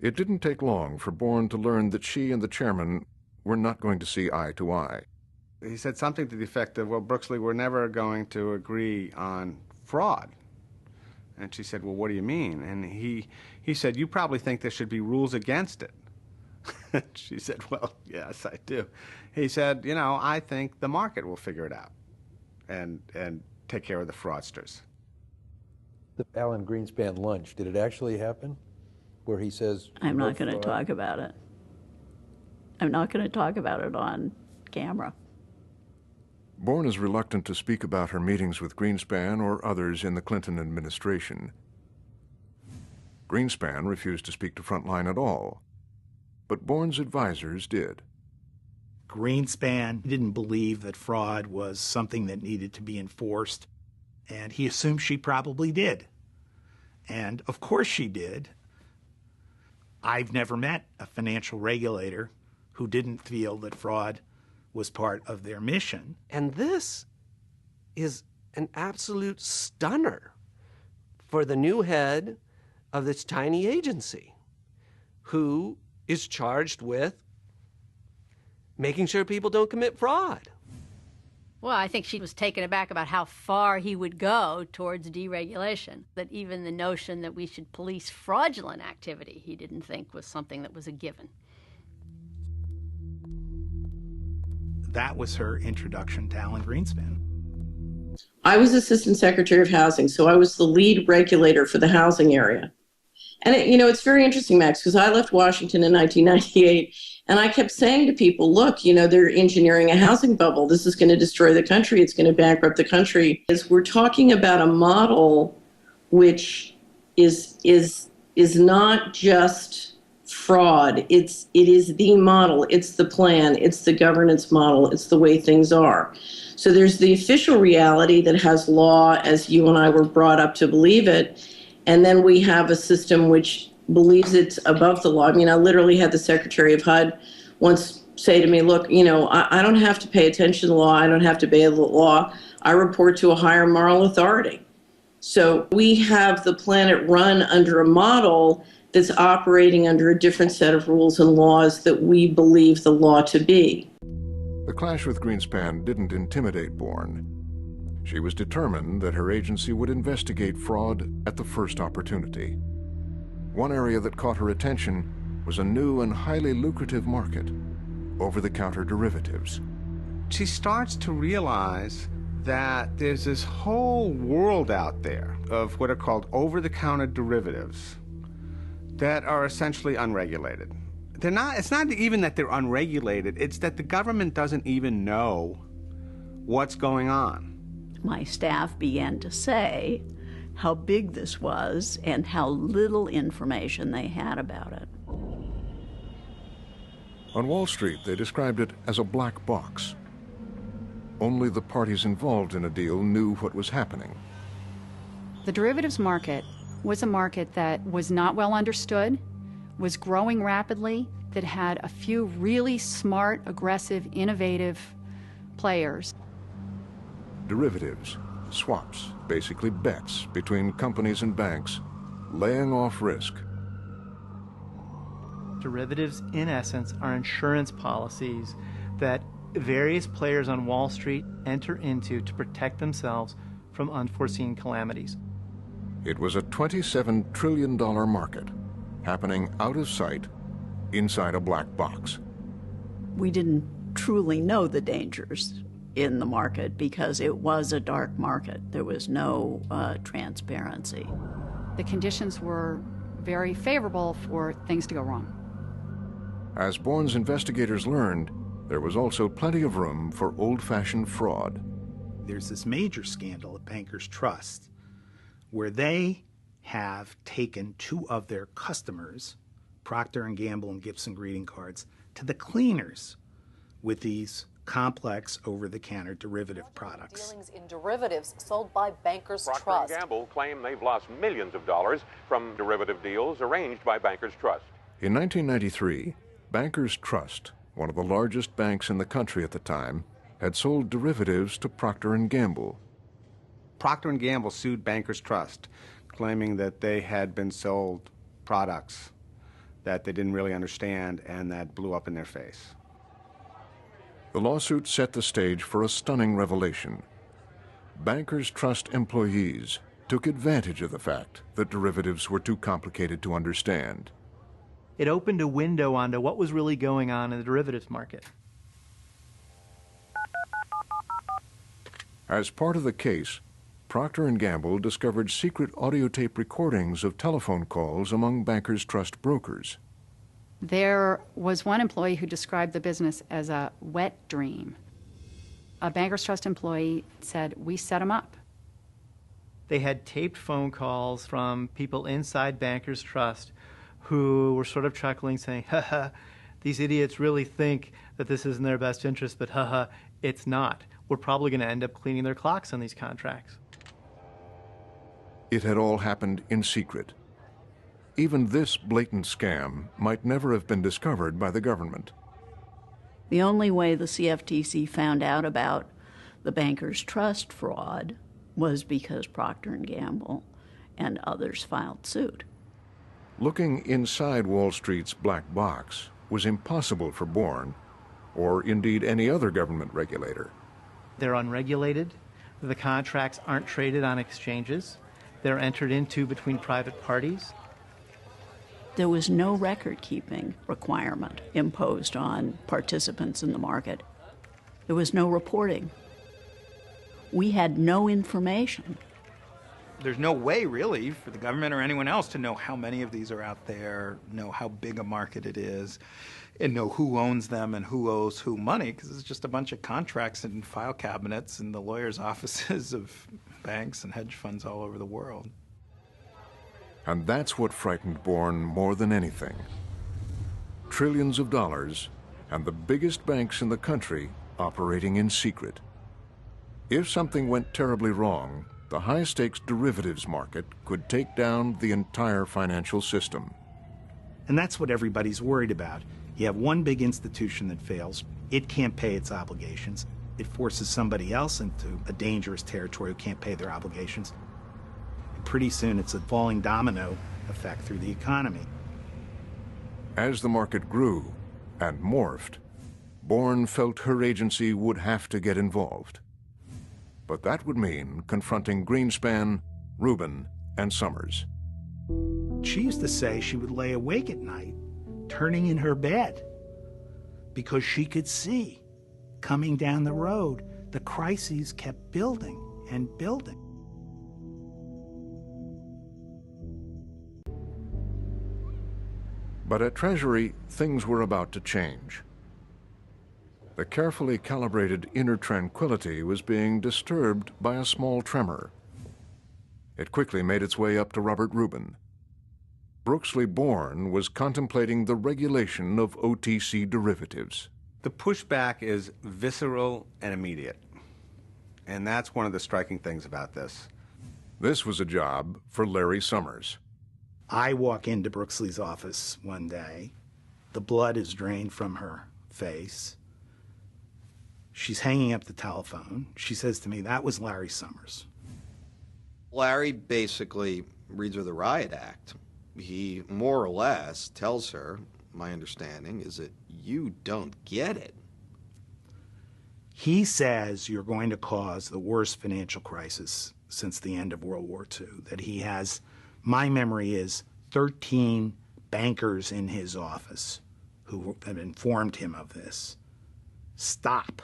It didn't take long for Bourne to learn that she and the chairman were not going to see eye to eye. He said something to the effect of, well, Brooksley, we're never going to agree on fraud. And she said, well, what do you mean? And he said, you probably think there should be rules against it. She said, well, yes, I do. He said, you know, I think the market will figure it out and take care of the fraudsters. The Alan Greenspan lunch, did it actually happen? Where he says... I'm not going to talk about it. I'm not going to talk about it on camera. Bourne is reluctant to speak about her meetings with Greenspan or others in the Clinton administration. Greenspan refused to speak to Frontline at all, but Bourne's advisors did. Greenspan didn't believe that fraud was something that needed to be enforced, and he assumed she probably did. And of course she did. I've never met a financial regulator who didn't feel that fraud was part of their mission. And this is an absolute stunner for the new head of this tiny agency, who is charged with making sure people don't commit fraud. Well, I think she was taken aback about how far he would go towards deregulation, that even the notion that we should police fraudulent activity, he didn't think was something that was a given. That was her introduction to Alan Greenspan. I was Assistant Secretary of Housing, so I was the lead regulator for the housing area. And, it's very interesting, Max, because I left Washington in 1998, and I kept saying to people, look, they're engineering a housing bubble. This is going to destroy the country. It's going to bankrupt the country. We're talking about a model which is not just fraud. It is the model. It's the plan. It's the governance model. It's the way things are. So there's the official reality that has law, as you and I were brought up to believe it. And then we have a system which believes it's above the law. I mean, I literally had the Secretary of HUD once say to me, look, I don't have to pay attention to the law. I don't have to obey the law. I report to a higher moral authority. So we have the planet run under a model that's operating under a different set of rules and laws that we believe the law to be. The clash with Greenspan didn't intimidate Bourne. She was determined that her agency would investigate fraud at the first opportunity. One area that caught her attention was a new and highly lucrative market, over-the-counter derivatives. She starts to realize that there's this whole world out there of what are called over-the-counter derivatives that are essentially unregulated. It's not even that they're unregulated, it's that the government doesn't even know what's going on. My staff began to say how big this was and how little information they had about it. On Wall Street, they described it as a black box. Only the parties involved in a deal knew what was happening. The derivatives market was a market that was not well understood, was growing rapidly, that had a few really smart, aggressive, innovative players. Derivatives, swaps, basically bets between companies and banks, laying off risk. Derivatives, in essence, are insurance policies that various players on Wall Street enter into to protect themselves from unforeseen calamities. It was a $27 trillion market, happening out of sight, inside a black box. We didn't truly know the dangers in the market because it was a dark market. There was no transparency. The conditions were very favorable for things to go wrong. As Bourne's investigators learned, there was also plenty of room for old-fashioned fraud. There's this major scandal at Bankers Trust where they have taken two of their customers, Procter & Gamble and Gibson greeting cards, to the cleaners with these complex over-the-counter derivative products. Dealings in derivatives sold by Bankers Trust. Procter & Gamble claim they've lost millions of dollars from derivative deals arranged by Bankers Trust. In 1993, Bankers Trust, one of the largest banks in the country at the time, had sold derivatives to Procter & Gamble. Procter & Gamble sued Bankers Trust, claiming that they had been sold products that they didn't really understand and that blew up in their face. The lawsuit set the stage for a stunning revelation. Bankers Trust employees took advantage of the fact that derivatives were too complicated to understand. It opened a window onto what was really going on in the derivatives market. As part of the case, Procter & Gamble discovered secret audio tape recordings of telephone calls among Bankers Trust brokers. There was one employee who described the business as a wet dream. A Bankers Trust employee said, "We set him up." They had taped phone calls from people inside Bankers Trust who were sort of chuckling, saying, "Ha, these idiots really think that this is in their best interest, but it's not. We're probably going to end up cleaning their clocks on these contracts." It had all happened in secret. Even this blatant scam might never have been discovered by the government. The only way the CFTC found out about the Bankers Trust fraud was because Procter & Gamble and others filed suit. Looking inside Wall Street's black box was impossible for Bourne, or indeed any other government regulator. They're unregulated. The contracts aren't traded on exchanges. They're entered into between private parties. There was no record-keeping requirement imposed on participants in the market. There was no reporting. We had no information. There's no way, really, for the government or anyone else to know how many of these are out there, know how big a market it is, and know who owns them and who owes who money, because it's just a bunch of contracts in file cabinets in the lawyers' offices of banks and hedge funds all over the world. And that's what frightened Bourne more than anything. Trillions of dollars and the biggest banks in the country operating in secret. If something went terribly wrong, the high-stakes derivatives market could take down the entire financial system. And that's what everybody's worried about. You have one big institution that fails. It can't pay its obligations. It forces somebody else into a dangerous territory who can't pay their obligations. And pretty soon it's a falling domino effect through the economy. As the market grew and morphed, Bourne felt her agency would have to get involved. But that would mean confronting Greenspan, Rubin, and Summers. She used to say she would lay awake at night, turning in her bed, because she could see, coming down the road, the crises kept building and building. But at Treasury, things were about to change. The carefully calibrated inner tranquility was being disturbed by a small tremor. It quickly made its way up to Robert Rubin. Brooksley Bourne was contemplating the regulation of OTC derivatives. The pushback is visceral and immediate. And that's one of the striking things about this. This was a job for Larry Summers. I walk into Brooksley's office one day. The blood is drained from her face. She's hanging up the telephone. She says to me, "That was Larry Summers." Larry basically reads her the riot act. He more or less tells her, my understanding is that you don't get it. He says you're going to cause the worst financial crisis since the end of World War II, that he has, my memory is, 13 bankers in his office who have informed him of this. Stop.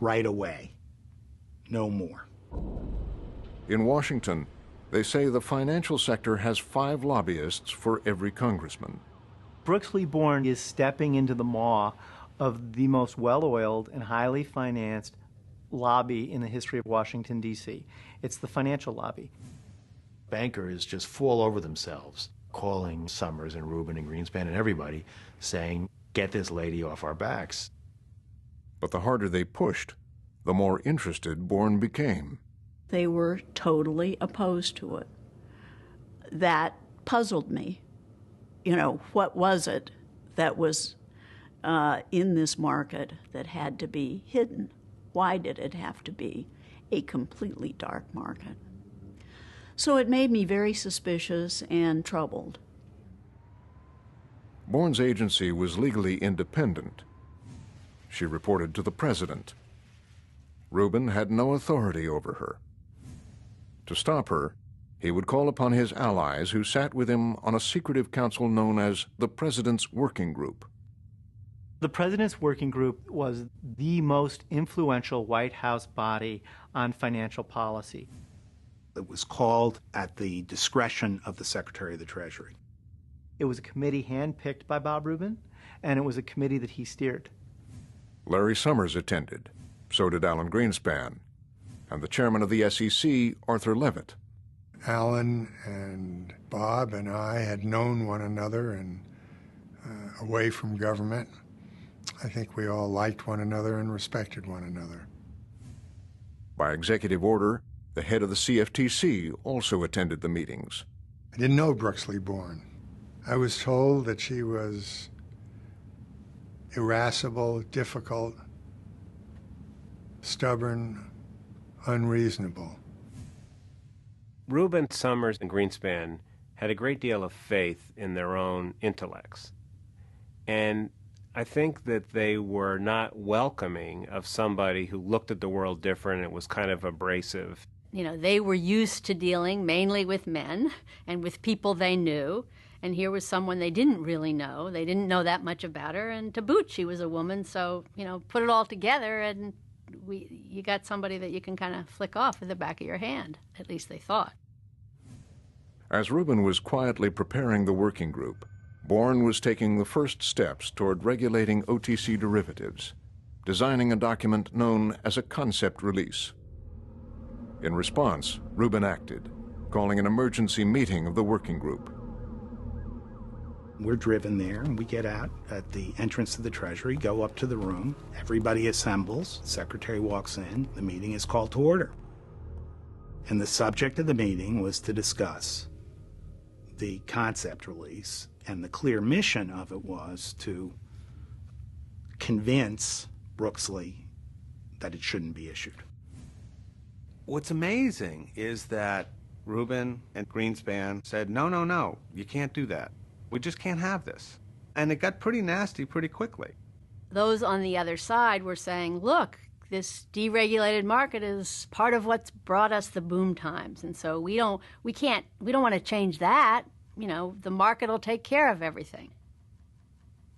Right away. No more. In Washington, they say the financial sector has 5 lobbyists for every congressman. Brooksley Bourne is stepping into the maw of the most well-oiled and highly financed lobby in the history of Washington, D.C. It's the financial lobby. Bankers just fall over themselves, calling Summers and Rubin and Greenspan and everybody, saying, "Get this lady off our backs." But the harder they pushed, the more interested Bourne became. They were totally opposed to it. That puzzled me. You know, what was it that was in this market that had to be hidden? Why did it have to be a completely dark market? So it made me very suspicious and troubled. Bourne's agency was legally independent. She reported to the president. Rubin had no authority over her. To stop her, he would call upon his allies who sat with him on a secretive council known as the President's Working Group. The President's Working Group was the most influential White House body on financial policy. It was called at the discretion of the Secretary of the Treasury. It was a committee handpicked by Bob Rubin, and it was a committee that he steered. Larry Summers attended. So did Alan Greenspan, and the chairman of the SEC, Arthur Levitt. Alan and Bob and I had known one another and away from government. I think we all liked one another and respected one another. By executive order, the head of the CFTC also attended the meetings. I didn't know Brooksley Born. I was told that she was irascible, difficult, stubborn, unreasonable. Rubin, Summers, and Greenspan had a great deal of faith in their own intellects. And I think that they were not welcoming of somebody who looked at the world different and was kind of abrasive. You know, they were used to dealing mainly with men and with people they knew. And here was someone they didn't really know. They didn't know that much about her. And to boot, she was a woman. So, you know, put it all together and you got somebody that you can kind of flick off with the back of your hand. At least they thought. As Rubin was quietly preparing the working group, Bourne was taking the first steps toward regulating OTC derivatives, designing a document known as a concept release. In response, Rubin acted, calling an emergency meeting of the working group. We're driven there, and we get out at the entrance to the Treasury, go up to the room. Everybody assembles. The secretary walks in. The meeting is called to order. And the subject of the meeting was to discuss the concept release, and the clear mission of it was to convince Brooksley that it shouldn't be issued. What's amazing is that Rubin and Greenspan said, no, you can't do that. We just can't have this. And it got pretty nasty pretty quickly. Those on the other side were saying, look, this deregulated market is part of what's brought us the boom times. And so we don't want to change that. You know, the market will take care of everything.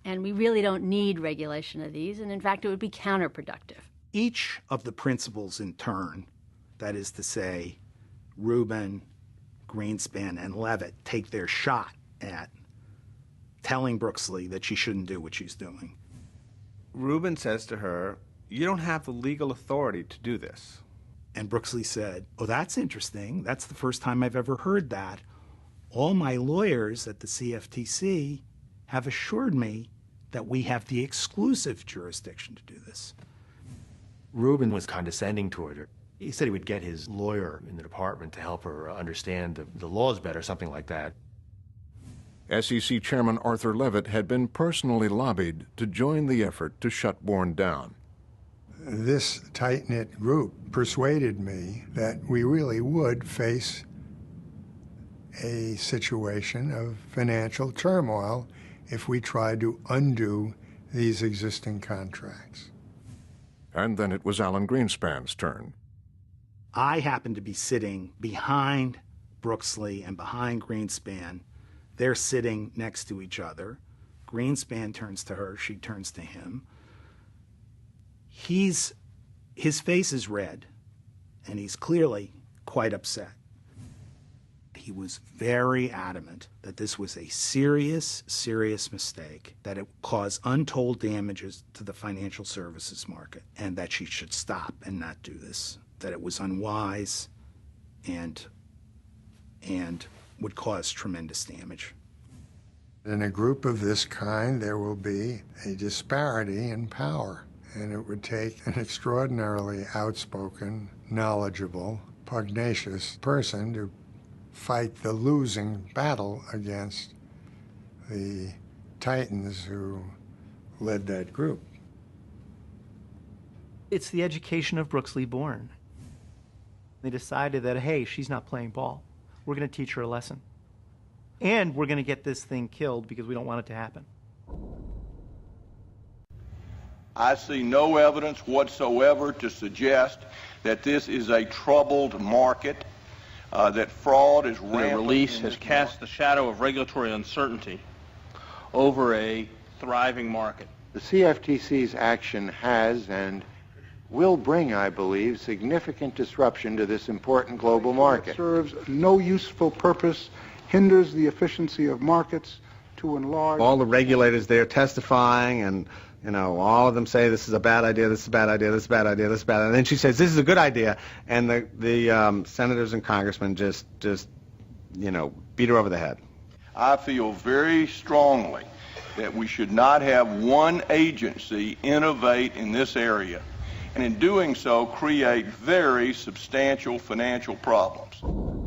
And we really don't need regulation of these. And in fact, it would be counterproductive. Each of the principals in turn, that is to say, Rubin, Greenspan, and Levitt, take their shot at telling Brooksley that she shouldn't do what she's doing. Rubin says to her, you don't have the legal authority to do this. And Brooksley said, oh, that's interesting. That's the first time I've ever heard that. All my lawyers at the CFTC have assured me that we have the exclusive jurisdiction to do this. Rubin was condescending toward her. He said he would get his lawyer in the department to help her understand the laws better, something like that. SEC Chairman Arthur Levitt had been personally lobbied to join the effort to shut Bourne down. This tight-knit group persuaded me that we really would face a situation of financial turmoil if we tried to undo these existing contracts. And then it was Alan Greenspan's turn. I happened to be sitting behind Brooksley and behind Greenspan. They're sitting next to each other. Greenspan turns to her, she turns to him. His face is red, and he's clearly quite upset. He was very adamant that this was a serious, serious mistake, that it caused untold damages to the financial services market, and that she should stop and not do this, that it was unwise and would cause tremendous damage. In a group of this kind, there will be a disparity in power, and it would take an extraordinarily outspoken, knowledgeable, pugnacious person to fight the losing battle against the titans who led that group. It's the education of Brooksley Born. They decided that, hey, she's not playing ball. We're going to teach her a lesson. And we're going to get this thing killed because we don't want it to happen. I see no evidence whatsoever to suggest that this is a troubled market, that fraud is rampant. The release has cast the shadow of regulatory uncertainty over a thriving market. The CFTC's action has and will bring, I believe, significant disruption to this important global market. It serves no useful purpose, hinders the efficiency of markets to enlarge. All the regulators there testifying, and all of them say this is a bad idea, this is a bad idea, this is a bad idea, this is a bad idea. And then she says this is a good idea, and the senators and congressmen just beat her over the head. I feel very strongly that we should not have one agency innovate in this area, and in doing so create very substantial financial problems.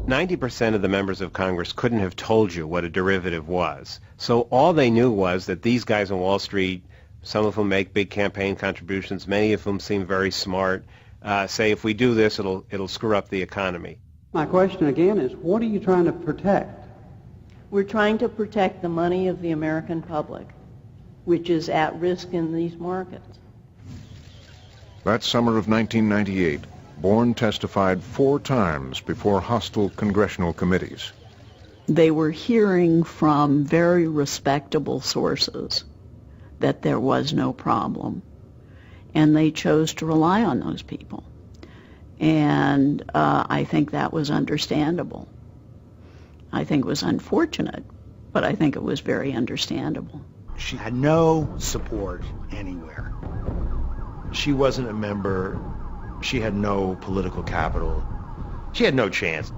90% of the members of Congress couldn't have told you what a derivative was. So all they knew was that these guys on Wall Street, some of whom make big campaign contributions, many of whom seem very smart, say if we do this, it'll screw up the economy. My question again is, what are you trying to protect? We're trying to protect the money of the American public, which is at risk in these markets. That summer of 1998, Bourne testified 4 times before hostile congressional committees. They were hearing from very respectable sources that there was no problem, and they chose to rely on those people. And I think that was understandable. I think it was unfortunate, but I think it was very understandable. She had no support anywhere. She wasn't a member. She had no political capital. She had no chance.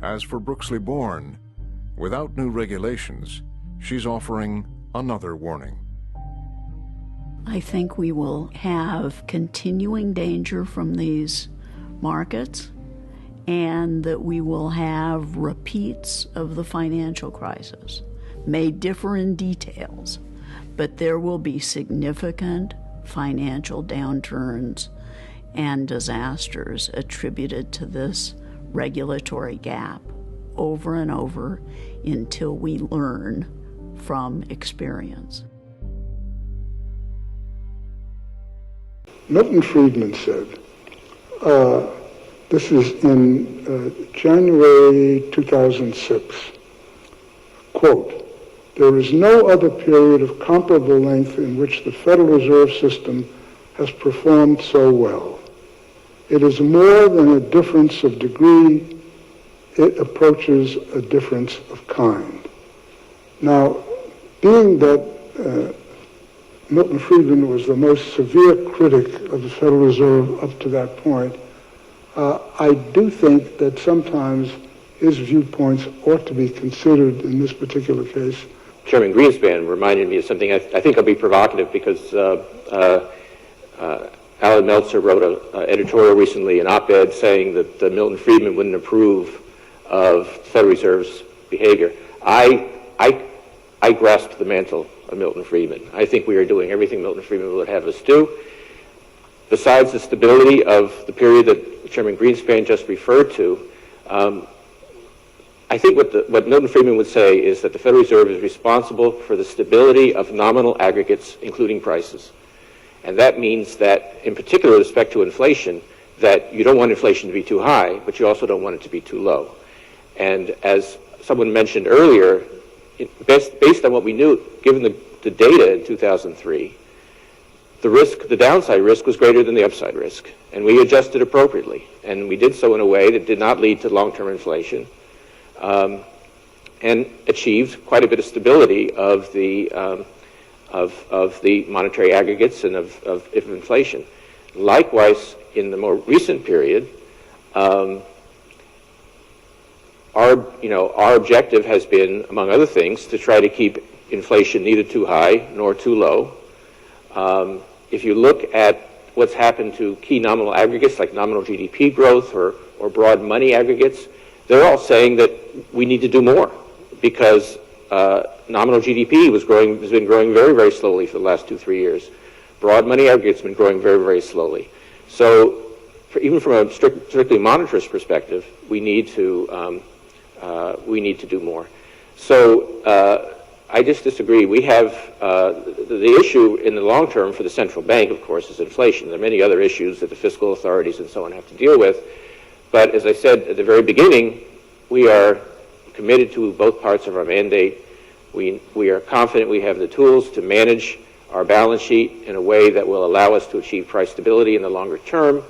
As for Brooksley Bourne, without new regulations, she's offering another warning. I think we will have continuing danger from these markets, and that we will have repeats of the financial crisis. May differ in details, but there will be significant financial downturns and disasters attributed to this regulatory gap over and over until we learn from experience. Milton Friedman said, this is in January 2006, quote, "There is no other period of comparable length in which the Federal Reserve System has performed so well. It is more than a difference of degree, it approaches a difference of kind." Now, being that Milton Friedman was the most severe critic of the Federal Reserve up to that point, I do think that sometimes his viewpoints ought to be considered in this particular case. Chairman Greenspan reminded me of something. I think I'll be provocative because Alan Meltzer wrote an editorial recently, an op-ed, saying that Milton Friedman wouldn't approve of Federal Reserve's behavior. I grasped the mantle of Milton Friedman. I think we are doing everything Milton Friedman would have us do. Besides the stability of the period that Chairman Greenspan just referred to, I think what Milton Friedman would say is that the Federal Reserve is responsible for the stability of nominal aggregates, including prices. And that means that, in particular with respect to inflation, that you don't want inflation to be too high, but you also don't want it to be too low. And as someone mentioned earlier, based on what we knew, given the data in 2003, the downside risk was greater than the upside risk, and we adjusted appropriately. And we did so in a way that did not lead to long-term inflation, and achieved quite a bit of stability of the monetary aggregates and of inflation. Likewise, in the more recent period, our objective has been, among other things, to try to keep inflation neither too high nor too low. If you look at what's happened to key nominal aggregates like nominal GDP growth or broad money aggregates, they're all saying that we need to do more because nominal GDP has been growing very, very slowly for the last 2-3 years. Broad money aggregates have been growing very, very slowly. So even from a strictly monetarist perspective, we need to do more. So I just disagree. We have the issue in the long term for the central bank, of course, is inflation. There are many other issues that the fiscal authorities and so on have to deal with. But as I said at the very beginning, we are committed to both parts of our mandate. We are confident we have the tools to manage our balance sheet in a way that will allow us to achieve price stability in the longer term.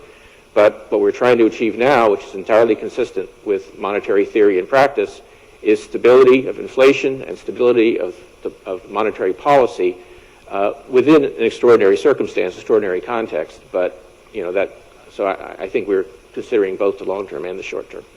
But what we're trying to achieve now, which is entirely consistent with monetary theory and practice, is stability of inflation and stability of monetary policy within an extraordinary circumstance, extraordinary context. But, you know, so I think we're considering both the long term and the short term.